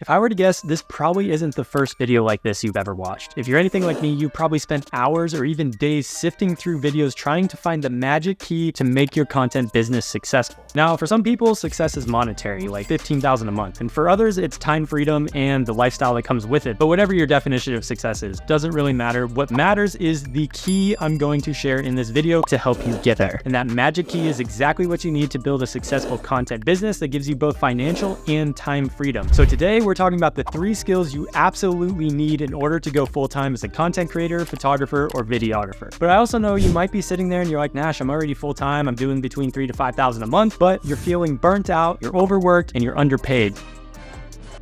If I were to guess, this probably isn't the first video like this you've ever watched. If you're anything like me, you probably spent hours or even days sifting through videos trying to find the magic key to make your content business successful. Now, for some people, success is monetary, like $15,000 a month. And for others, it's time freedom and the lifestyle that comes with it. But whatever your definition of success is, doesn't really matter. What matters is the key I'm going to share in this video to help you get there. And that magic key is exactly what you need to build a successful content business that gives you both financial and time freedom. So today, we're talking about the 3 skills you absolutely need in order to go full-time as a content creator, photographer, or videographer. But I also know you might be sitting there and you're like, Nash, I'm already full-time. I'm doing between $3,000 to $5,000 a month, but you're feeling burnt out, you're overworked, and you're underpaid.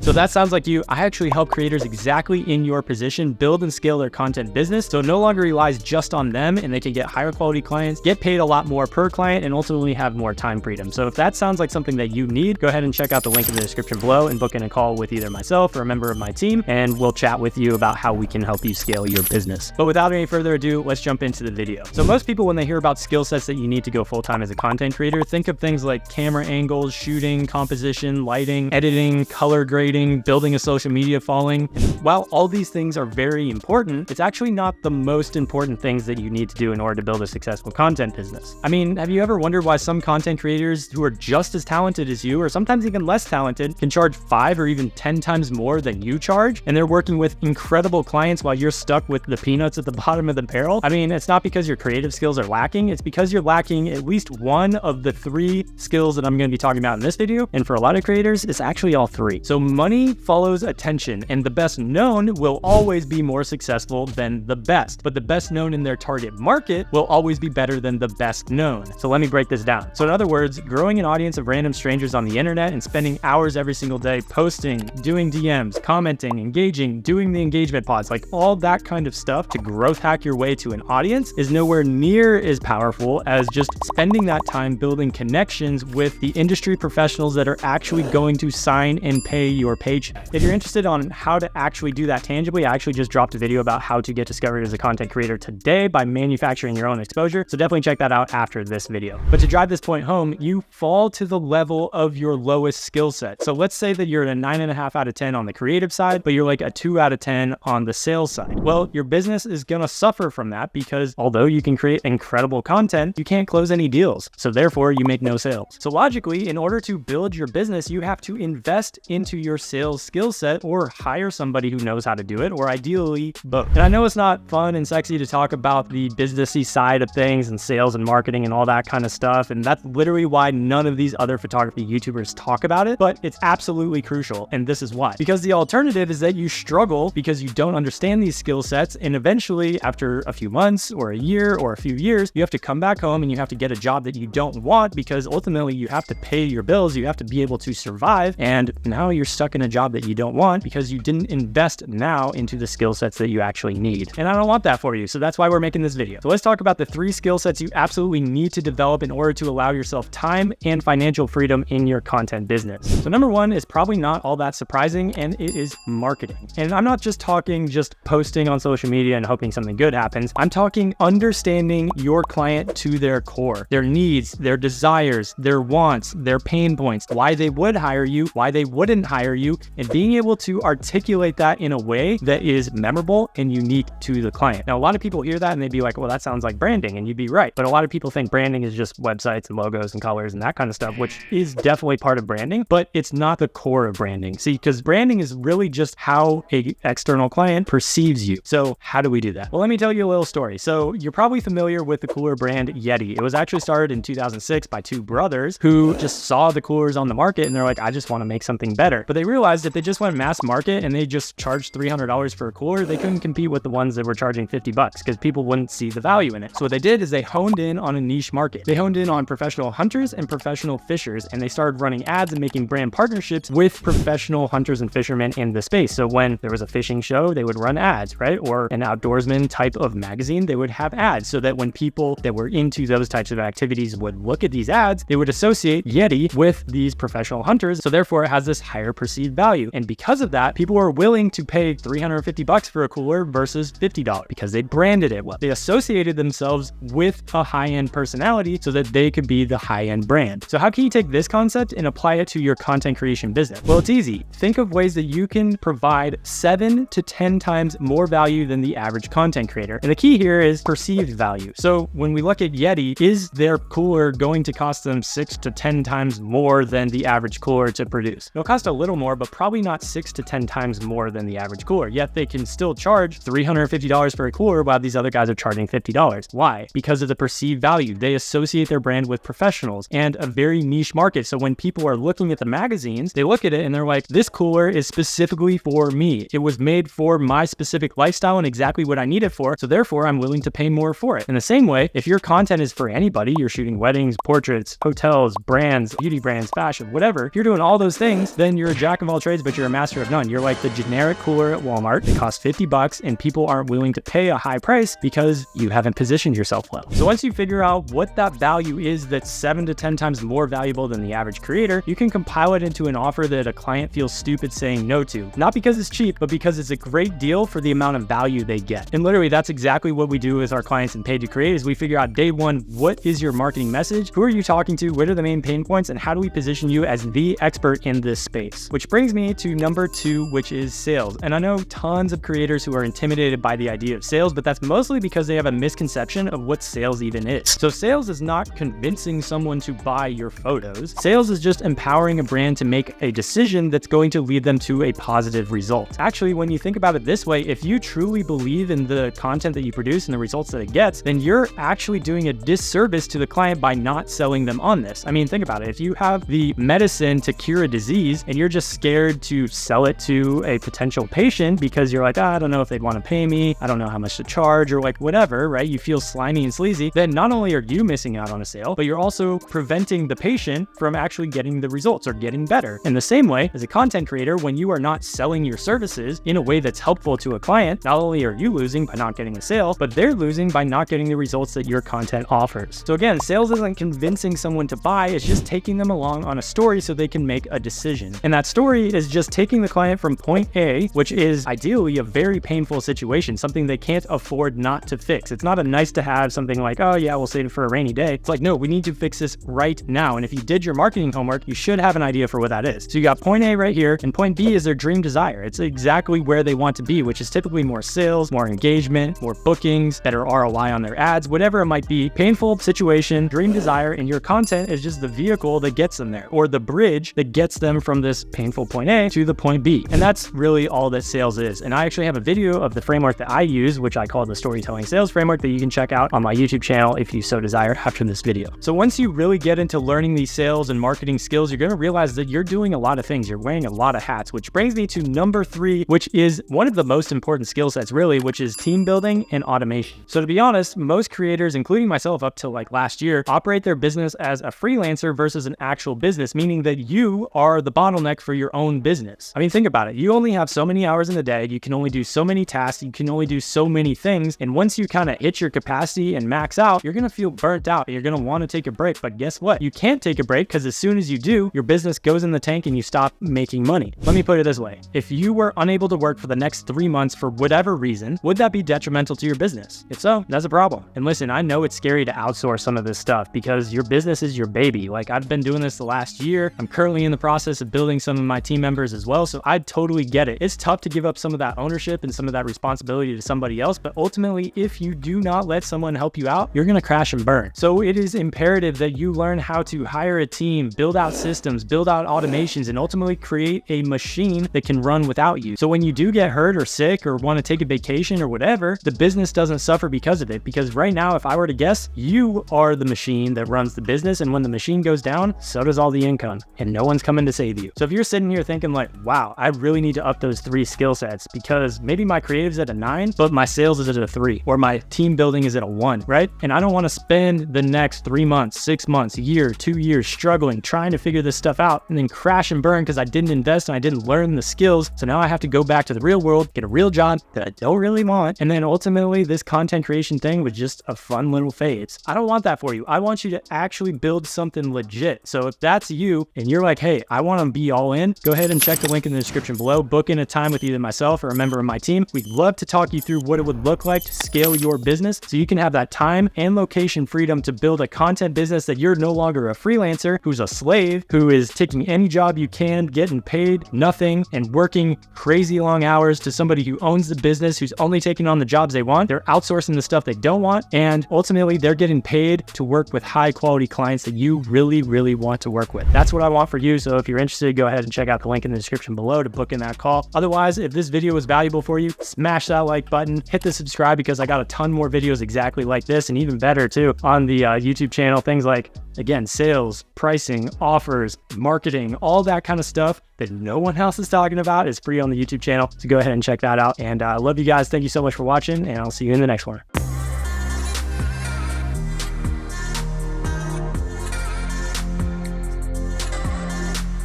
So that sounds like you. I actually help creators exactly in your position build and scale their content business so it no longer relies just on them and they can get higher quality clients, get paid a lot more per client, and ultimately have more time freedom. So if that sounds like something that you need, go ahead and check out the link in the description below and book in a call with either myself or a member of my team, and we'll chat with you about how we can help you scale your business. But without any further ado, let's jump into the video. So most people, when they hear about skill sets that you need to go full-time as a content creator, think of things like camera angles, shooting, composition, lighting, editing, color grading, building a social media following. And while all these things are very important, it's actually not the most important things that you need to do in order to build a successful content business. I mean, have you ever wondered why some content creators who are just as talented as you, or sometimes even less talented, can charge 5 or even 10 times more than you charge? And they're working with incredible clients while you're stuck with the peanuts at the bottom of the barrel? I mean, it's not because your creative skills are lacking, it's because you're lacking at least one of the 3 skills that I'm going to be talking about in this video. And for a lot of creators, it's actually all 3. So money follows attention, and the best known will always be more successful than the best, but the best known in their target market will always be better than the best known. So let me break this down. So in other words, growing an audience of random strangers on the internet and spending hours every single day posting, doing DMs, commenting, engaging, doing the engagement pods, like all that kind of stuff to growth hack your way to an audience is nowhere near as powerful as just spending that time building connections with the industry professionals that are actually going to sign and pay your paycheck. If you're interested on how to actually do that tangibly, I actually just dropped a video about how to get discovered as a content creator today by manufacturing your own exposure. So definitely check that out after this video. But to drive this point home, you fall to the level of your lowest skill set. So let's say that you're at a 9.5 out of 10 on the creative side, but you're like a 2 out of 10 on the sales side. Well, your business is gonna suffer from that because although you can create incredible content, you can't close any deals. So therefore you make no sales. So logically, in order to build your business, you have to invest into your sales skill set or hire somebody who knows how to do it, or ideally both. And I know it's not fun and sexy to talk about the businessy side of things and sales and marketing and all that kind of stuff. And that's literally why none of these other photography YouTubers talk about it, but it's absolutely crucial. And this is why. Because the alternative is that you struggle because you don't understand these skill sets. And eventually after a few months or a year or a few years, you have to come back home and you have to get a job that you don't want because ultimately you have to pay your bills. You have to be able to survive. And now you're stuck in a job that you don't want because you didn't invest now into the skill sets that you actually need. And I don't want that for you. So that's why we're making this video. So let's talk about the 3 skill sets you absolutely need to develop in order to allow yourself time and financial freedom in your content business. So number 1 is probably not all that surprising, and it is marketing. And I'm not just talking just posting on social media and hoping something good happens. I'm talking understanding your client to their core, their needs, their desires, their wants, their pain points, why they would hire you, why they wouldn't hire you, and being able to articulate that in a way that is memorable and unique to the client. Now, a lot of people hear that and they'd be like, well, that sounds like branding, and you'd be right. But a lot of people think branding is just websites and logos and colors and that kind of stuff, which is definitely part of branding, but it's not the core of branding. See, because branding is really just how an external client perceives you. So how do we do that? Well, let me tell you a little story. So you're probably familiar with the cooler brand Yeti. It was actually started in 2006 by 2 brothers who just saw the coolers on the market and they're like, I just want to make something better. But they realized if they just went mass market and they just charged $300 for a cooler, they couldn't compete with the ones that were charging $50 because people wouldn't see the value in it. So what they did is they honed in on a niche market. They honed in on professional hunters and professional fishers, and they started running ads and making brand partnerships with professional hunters and fishermen in the space. So when there was a fishing show, they would run ads, right? Or an outdoorsman type of magazine, they would have ads so that when people that were into those types of activities would look at these ads, they would associate Yeti with these professional hunters. So therefore it has this higher percentage perceived value. And because of that, people are willing to pay $350 for a cooler versus $50 because they branded it well. They associated themselves with a high-end personality so that they could be the high-end brand. So how can you take this concept and apply it to your content creation business? Well, it's easy. Think of ways that you can provide 7 to 10 times more value than the average content creator. And the key here is perceived value. So when we look at Yeti, is their cooler going to cost them 6 to 10 times more than the average cooler to produce? It'll cost a little more, but probably not 6 to 10 times more than the average cooler. Yet they can still charge $350 for a cooler while these other guys are charging $50. Why? Because of the perceived value. They associate their brand with professionals and a very niche market. So when people are looking at the magazines, they look at it and they're like, this cooler is specifically for me. It was made for my specific lifestyle and exactly what I need it for. So therefore, I'm willing to pay more for it. In the same way, if your content is for anybody, you're shooting weddings, portraits, hotels, brands, beauty brands, fashion, whatever, if you're doing all those things, then you're a jack of all trades, but you're a master of none. You're like the generic cooler at Walmart. It costs $50 and people aren't willing to pay a high price because you haven't positioned yourself well. So once you figure out what that value is that's 7 to 10 times more valuable than the average creator, you can compile it into an offer that a client feels stupid saying no to. Not because it's cheap, but because it's a great deal for the amount of value they get. And literally that's exactly what we do with our clients in Paid to Create is we figure out day one, what is your marketing message? Who are you talking to? What are the main pain points? And how do we position you as the expert in this space? Which brings me to number 2, which is sales. And I know tons of creators who are intimidated by the idea of sales, but that's mostly because they have a misconception of what sales even is. So sales is not convincing someone to buy your photos. Sales is just empowering a brand to make a decision that's going to lead them to a positive result. Actually, when you think about it this way, if you truly believe in the content that you produce and the results that it gets, then you're actually doing a disservice to the client by not selling them on this. I mean, think about it. If you have the medicine to cure a disease and you're just scared to sell it to a potential patient because you're like, I don't know if they'd want to pay me, I don't know how much to charge, or like whatever, right? You feel slimy and sleazy, then not only are you missing out on a sale, but you're also preventing the patient from actually getting the results or getting better. In the same way, as a content creator, when you are not selling your services in a way that's helpful to a client, not only are you losing by not getting a sale, but they're losing by not getting the results that your content offers. So again, sales isn't convincing someone to buy, it's just taking them along on a story so they can make a decision. And that story is just taking the client from point A, which is ideally a very painful situation, something they can't afford not to fix. It's not a nice to have, something like, oh yeah, we'll save it for a rainy day. It's like, no, we need to fix this right now. And if you did your marketing homework, you should have an idea for what that is. So you got point A right here, and point B is their dream desire. It's exactly where they want to be, which is typically more sales, more engagement, more bookings, better ROI on their ads, whatever it might be. Painful situation, dream desire, and your content is just the vehicle that gets them there, or the bridge that gets them from this painful point A to the point B. And that's really all that sales is. And I actually have a video of the framework that I use, which I call the storytelling sales framework, that you can check out on my YouTube channel if you so desire after this video. So once you really get into learning these sales and marketing skills, you're going to realize that you're doing a lot of things. You're wearing a lot of hats, which brings me to number 3, which is one of the most important skill sets really, which is team building and automation. So to be honest, most creators, including myself up till like last year, operate their business as a freelancer versus an actual business, meaning that you are the bottleneck for your own business. I mean, think about it. You only have so many hours in the day. You can only do so many tasks. You can only do so many things. And once you kind of hit your capacity and max out, you're going to feel burnt out. You're going to want to take a break. But guess what? You can't take a break because as soon as you do, your business goes in the tank and you stop making money. Let me put it this way. If you were unable to work for the next 3 months for whatever reason, would that be detrimental to your business? If so, that's a problem. And listen, I know it's scary to outsource some of this stuff because your business is your baby. Like I've been doing this the last year. I'm currently in the process of building some of my team members as well. So I totally get it. It's tough to give up some of that ownership and some of that responsibility to somebody else. But ultimately, if you do not let someone help you out, you're going to crash and burn. So it is imperative that you learn how to hire a team, build out systems, build out automations, and ultimately create a machine that can run without you. So when you do get hurt or sick or want to take a vacation or whatever, the business doesn't suffer because of it. Because right now, if I were to guess, you are the machine that runs the business. And when the machine goes down, so does all the income and no one's coming to save you. So if you're sitting here thinking like, wow, I really need to up those 3 skill sets because maybe my creative's at a 9, but my sales is at a 3, or my team building is at a 1, right? And I don't want to spend the next 3 months, 6 months, a year, 2 years struggling, trying to figure this stuff out and then crash and burn because I didn't invest and I didn't learn the skills. So now I have to go back to the real world, get a real job that I don't really want. And then ultimately this content creation thing was just a fun little phase. I don't want that for you. I want you to actually build something legit. So if that's you and you're like, hey, I want to be all in, go ahead and check the link in the description below. Book in a time with either myself or a member of my team. We'd love to talk you through what it would look like to scale your business so you can have that time and location freedom to build a content business that you're no longer a freelancer who's a slave, who is taking any job you can, getting paid nothing, and working crazy long hours to somebody who owns the business, who's only taking on the jobs they want. They're outsourcing the stuff they don't want, and ultimately they're getting paid to work with high quality clients that you really, really want to work with. That's what I want for you. So if you're interested, go ahead and check out the link in the description below to book in that call. Otherwise, if this video was valuable for you, smash that like button, hit the subscribe, because I got a ton more videos exactly like this, and even better too, on the YouTube channel. Things like, again, sales, pricing, offers, marketing, all that kind of stuff that no one else is talking about is free on the YouTube channel. So go ahead and check that out. And I love you guys. Thank you so much for watching, and I'll see you in the next one.